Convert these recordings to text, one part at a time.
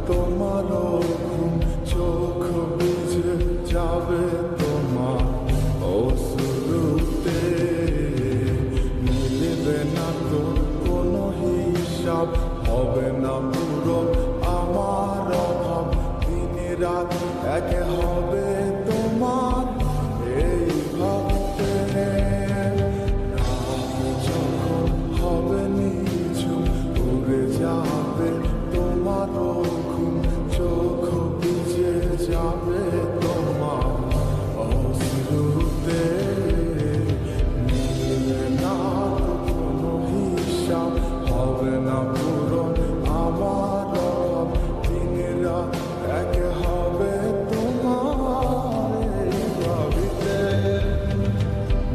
তোমারও ঘুম চোখ বুঝে যাবে তোমার অশ্রুতে মিলবে না তো কোনো হিসাব হবে না পুরো আমার অভাব দিন রাত এক হবে তোমার এই ভাবতে রাত যখন হবে নিঝুম উড়ে যাবে তোমারও ঘুম চোখ ভিজে যাবে তোমার অশ্রুতে মিলবে না তো কোনো হিসাব হবে না পুরো আমার অভাব দিন রাত এক হবে তোমার এই ভাবিতে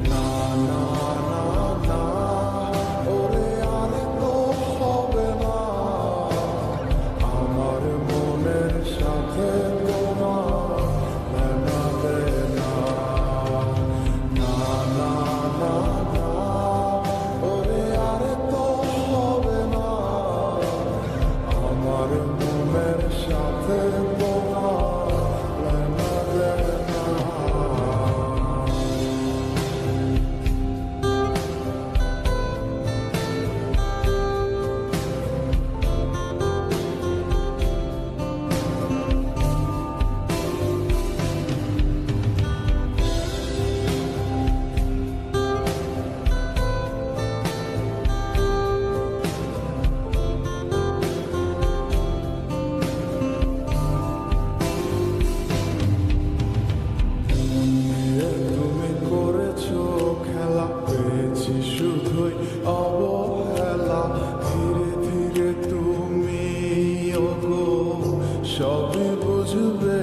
না না না না ওরে আর তো হবে না আমার মনের সাথে তোমার মেলাবে না না না না না ওরে আর তো হবে না আমার মনের সাথে তোমার মেলাবে না। তুমি করেছো খেলা পেয়েছি শুধুই অবহেলা ধীরে ধীরে তুমি ওগো সবই বুঝবে